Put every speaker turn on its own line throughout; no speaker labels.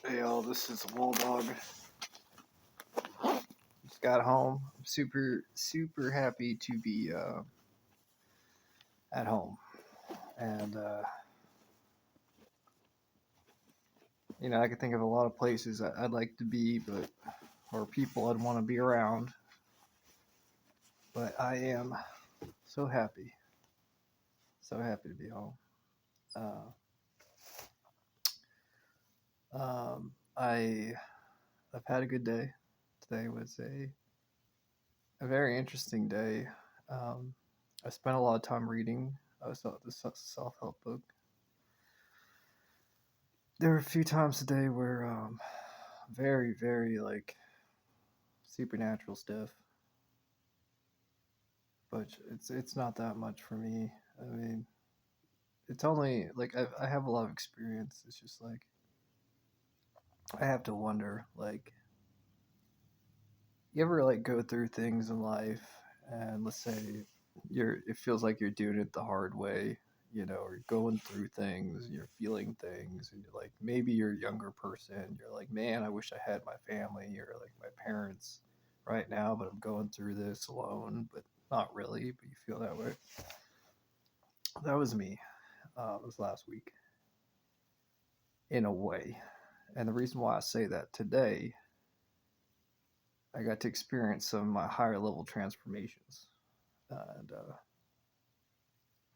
Hey y'all, this is Bulldog. Just got home. I'm super happy to be at home, and I can think of a lot of places I'd like to be, or people I'd want to be around. But I am so happy to be home. I've had a good day. Today was a very interesting day. Um, I spent a lot of time reading the self-help book. There were a few times today where very like supernatural stuff, but it's not that much for me. I mean, it's only like I have a lot of experience. It's just like I have to wonder, like, you ever like go through things in life, and let's say it feels like you're doing it the hard way, or you're going through things, you're feeling things, and you're like, maybe you're a younger person, you're like, man, I wish I had my family or like my parents right now, but I'm going through this alone, but not really, but you feel that way. That was me. It was last week, in a way. And the reason why I say that today, I got to experience some of my higher level transformations. And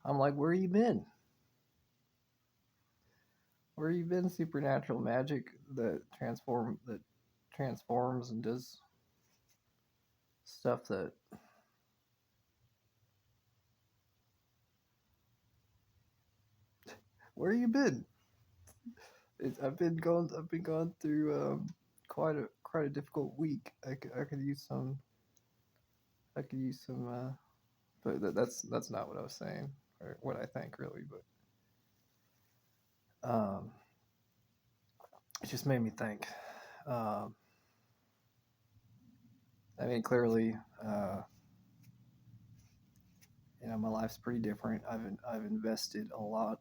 I'm like, where you been? Where you been, supernatural magic that transforms and does stuff that where you been? I've been going through quite a difficult week. I could use some but that's not what I was saying or what I think really, but it just made me think. Um, I mean, clearly, my life's pretty different. I've invested a lot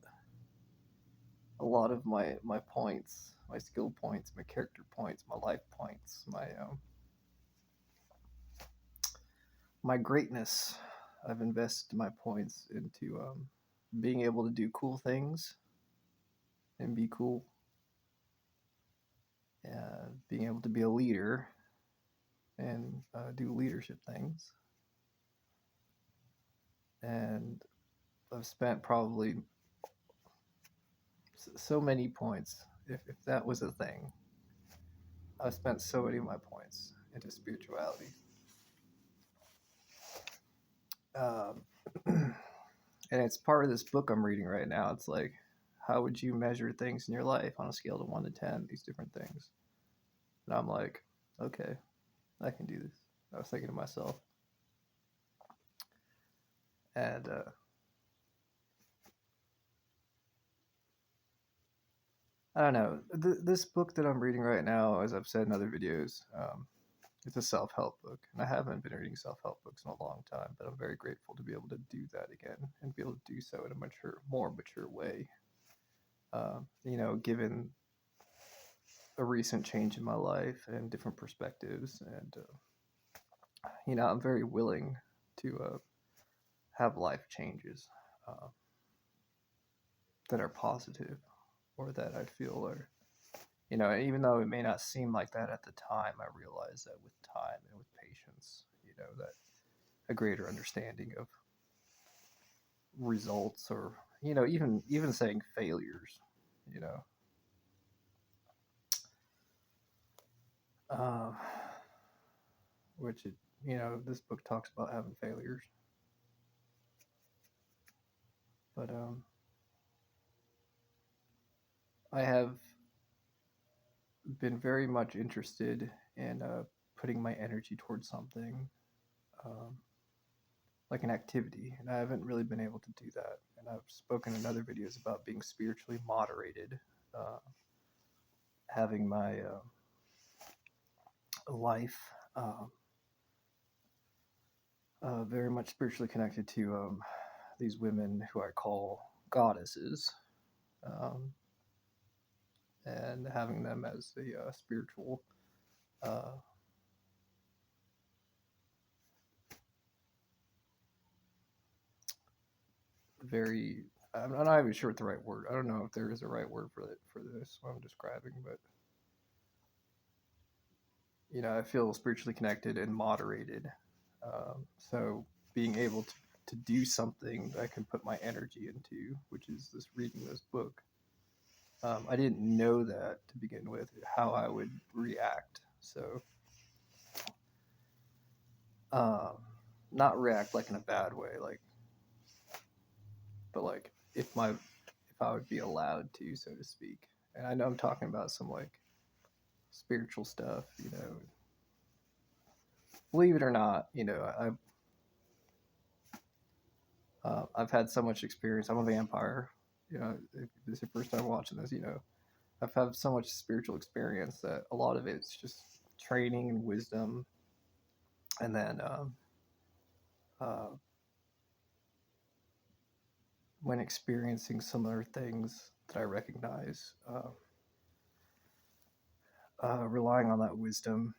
of my points, my skill points, my character points, my life points, my greatness. I've invested my points into being able to do cool things and be cool, being able to be a leader and do leadership things. And I've spent probably so many points, if that was a thing. I've spent so many of my points into spirituality. Um, and it's part of this book I'm reading right now. It's like, how would you measure things in your life on a scale of 1 to 10, these different things? And I'm like, okay, I can do this. I was thinking to myself. And I don't know. This book that I'm reading right now, as I've said in other videos, it's a self-help book. And I haven't been reading self-help books in a long time, but I'm very grateful to be able to do that again and be able to do so in a more mature way. Given a recent change in my life and different perspectives, and I'm very willing to have life changes uh, that are positive or that I feel are, even though it may not seem like that at the time, I realize that with time and with patience, that a greater understanding of results, or even saying failures, you know uh, which this book talks about having failures, but I have been very much interested in putting my energy towards something, um, like an activity, and I haven't really been able to do that. And I've spoken in other videos about being spiritually moderated, uh, having my life very much spiritually connected to these women who I call goddesses. Um, and having them as a spiritual uh, very I'm not even sure what the right word. I don't know if there is a right word for this what I'm describing, but I feel spiritually connected and moderated. So being able to do something that I can put my energy into, which is this reading this book. I didn't know that to begin with, how I would react. So, um, not react like in a bad way, like, but like if I would be allowed to, so to speak. And I know I'm talking about some like spiritual stuff, Believe it or not, I've had so much experience. I'm a vampire. If this is your first time watching this, I've had so much spiritual experience that a lot of it's just training and wisdom, and then uh, when experiencing similar things that I recognize, relying on that wisdom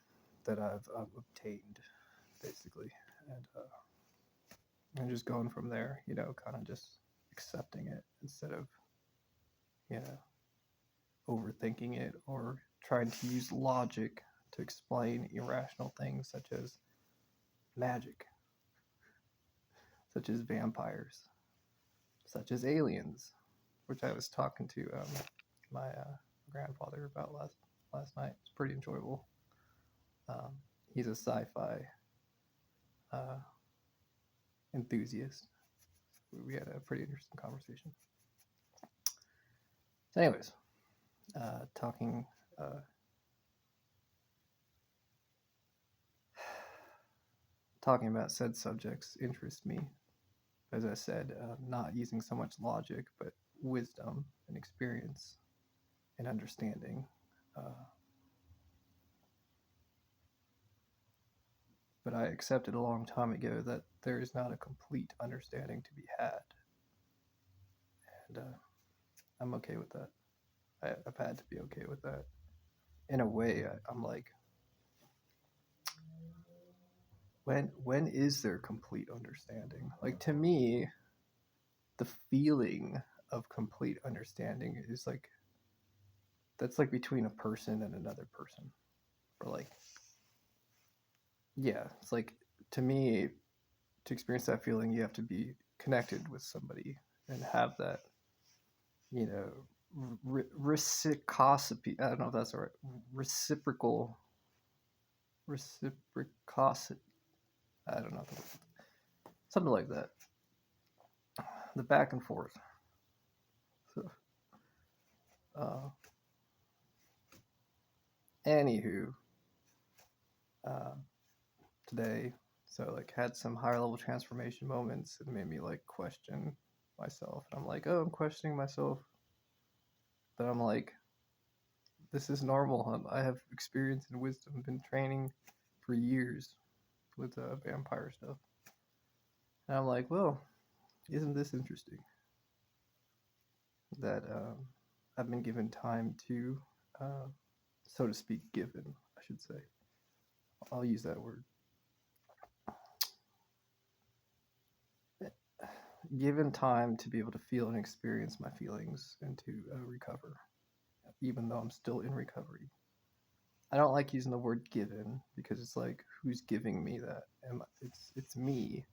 that I've obtained, basically, and just going from there, kind of just accepting it instead of, you know, overthinking it or trying to use logic to explain irrational things such as magic, such as vampires, such as aliens, which I was talking to my grandfather about last night. It's pretty enjoyable. Um, he's a sci-fi uh, enthusiast. We had a pretty interesting conversation. So, anyways, talking. Talking about said subjects interest me. As I said, not using so much logic, but wisdom and experience and understanding. Uh, but I accepted a long time ago that there is not a complete understanding to be had, and I'm okay with that. I've had to be okay with that. In a way, I'm like, when is there complete understanding? Like to me, the feeling of complete understanding is like that's like between a person and another person, or like yeah, it's like to me to experience that feeling, you have to be connected with somebody and have that, you know, reciprocity. I don't know if that's the right reciprocal reciprocity. I don't know, something like that. The back and forth. So, uh, anywho, uh, today, so like had some higher level transformation moments that made me like question myself. And I'm like, oh, I'm questioning myself, but I'm like, this is normal. I have experience and wisdom, been training for years with vampire stuff. And I'm like, well, isn't this interesting? That I've been given time to, uh, so to speak, given, I should say. I'll use that word. Given time to be able to feel and experience my feelings and to recover, even though I'm still in recovery. I don't like using the word given because it's like, who's giving me that? It's me.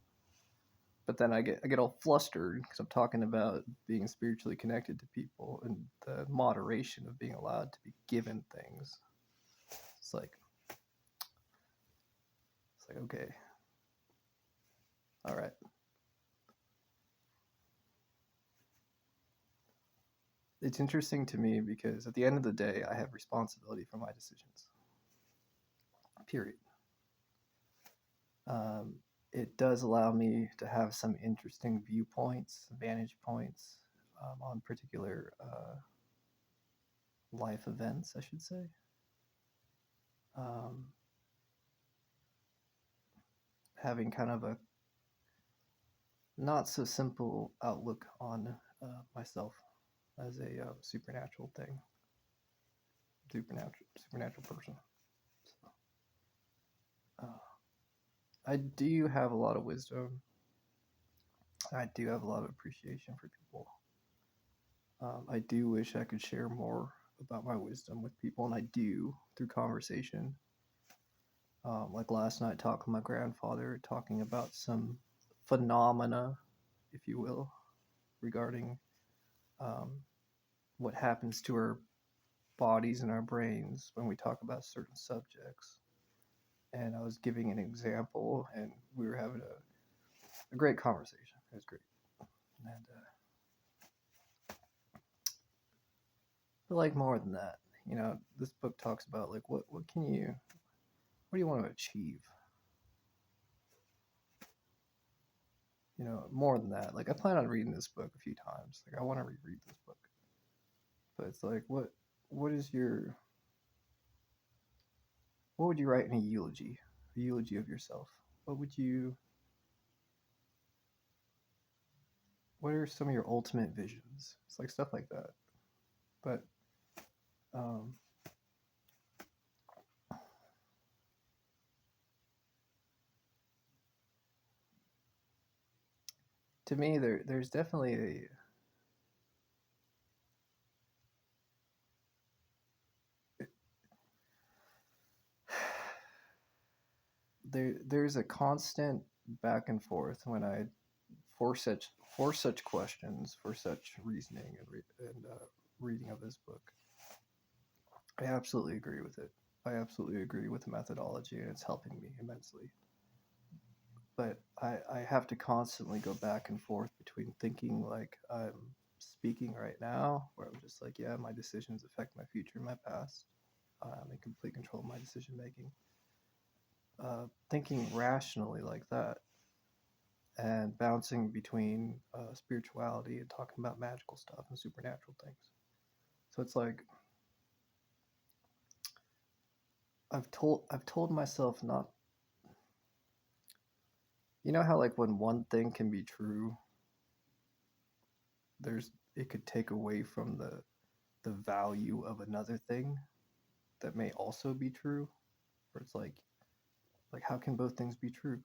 But then I get all flustered because I'm talking about being spiritually connected to people and the moderation of being allowed to be given things. It's like okay, all right. It's interesting to me because at the end of the day, I have responsibility for my decisions. Period. Um, it does allow me to have some interesting viewpoints, vantage points on particular life events, I should say. Um, Having kind of a not so simple outlook on myself as a supernatural thing. supernatural person. So, I do have a lot of wisdom. I do have a lot of appreciation for people. I do wish I could share more about my wisdom with people, and I do through conversation. Like last night, talking with my grandfather, talking about some phenomena, if you will, regarding um, what happens to our bodies and our brains when we talk about certain subjects. And I was giving an example, and we were having a great conversation. It was great. And but like more than that, this book talks about like what do you want to achieve? More than that. Like I plan on reading this book a few times. Like I want to reread this book. But it's like what is what would you write in a eulogy? A eulogy of yourself. What are some of your ultimate visions? It's like stuff like that. But um to me there's definitely there's a constant back and forth when I for such questions, for such reasoning and reading of this book. I absolutely agree with it. I absolutely agree with the methodology, and it's helping me immensely. But I have to constantly go back and forth between thinking like I'm speaking right now, where I'm just like, yeah, my decisions affect my future and my past. I'm in complete control of my decision making. Thinking rationally like that, and bouncing between spirituality and talking about magical stuff and supernatural things. So it's like I've told myself not. You know how like when one thing can be true, it could take away from the value of another thing that may also be true. Where it's like how can both things be true?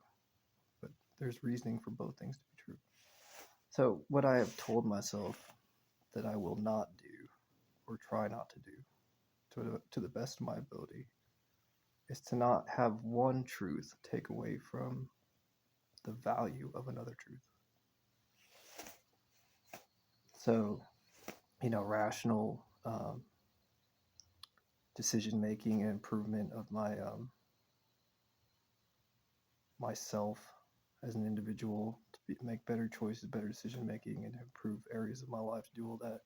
But there's reasoning for both things to be true. So what I have told myself that I will not do or try not to do to the best of my ability is to not have one truth take away from the value of another truth. So, rational decision making and improvement of myself as an individual to make better choices, better decision making, and improve areas of my life, to do all that,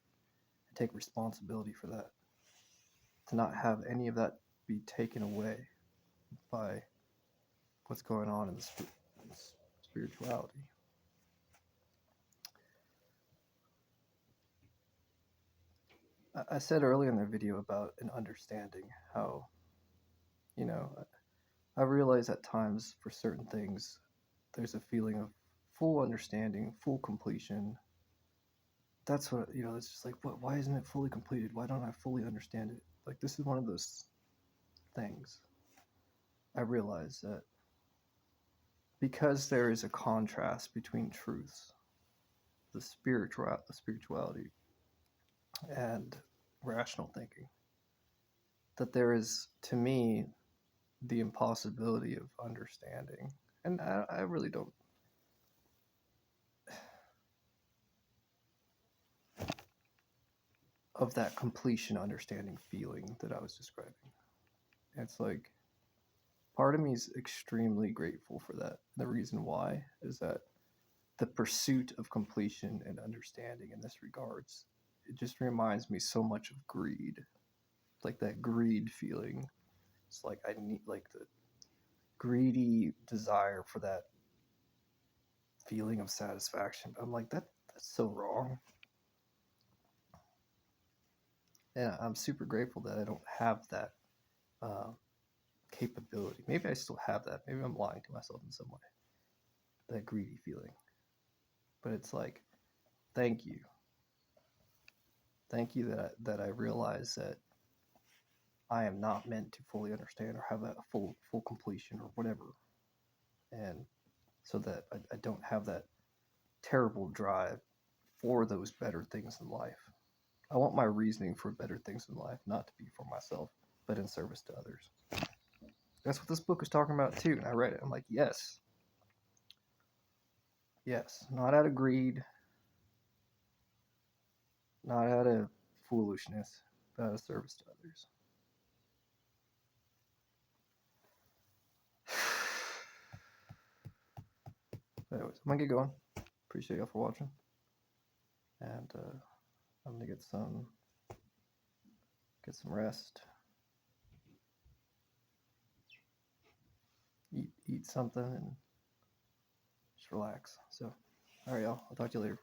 and take responsibility for that. To not have any of that be taken away by what's going on in the spirituality. I said earlier in the video about an understanding how, you know, I realize at times for certain things, there's a feeling of full understanding, full completion. That's what, it's just like, why isn't it fully completed? Why don't I fully understand it? Like, this is one of those things. I realize that because there is a contrast between truths, the spirituality, and rational thinking, that there is, to me, the impossibility of understanding. And I really don't. Of that completion understanding feeling that I was describing. It's like part of me is extremely grateful for that. The reason why is that the pursuit of completion and understanding in this regards, it just reminds me so much of greed. Like that greed feeling. It's like I need like the greedy desire for that feeling of satisfaction. I'm like that's so wrong. And I'm super grateful that I don't have that uh, capability. Maybe I still have that. Maybe I'm lying to myself in some way. That greedy feeling. But it's like, thank you. Thank you that I realize that I am not meant to fully understand or have that full completion or whatever. And so that I don't have that terrible drive for those better things in life. I want my reasoning for better things in life not to be for myself, but in service to others. That's what this book was talking about too. And I read it. I'm like, yes. Yes. Not out of greed, not out of foolishness, but out of service to others. Anyways, I'm gonna get going. Appreciate y'all for watching. And I'm gonna get some rest. Eat something and just relax. So, all right, y'all. I'll talk to you later.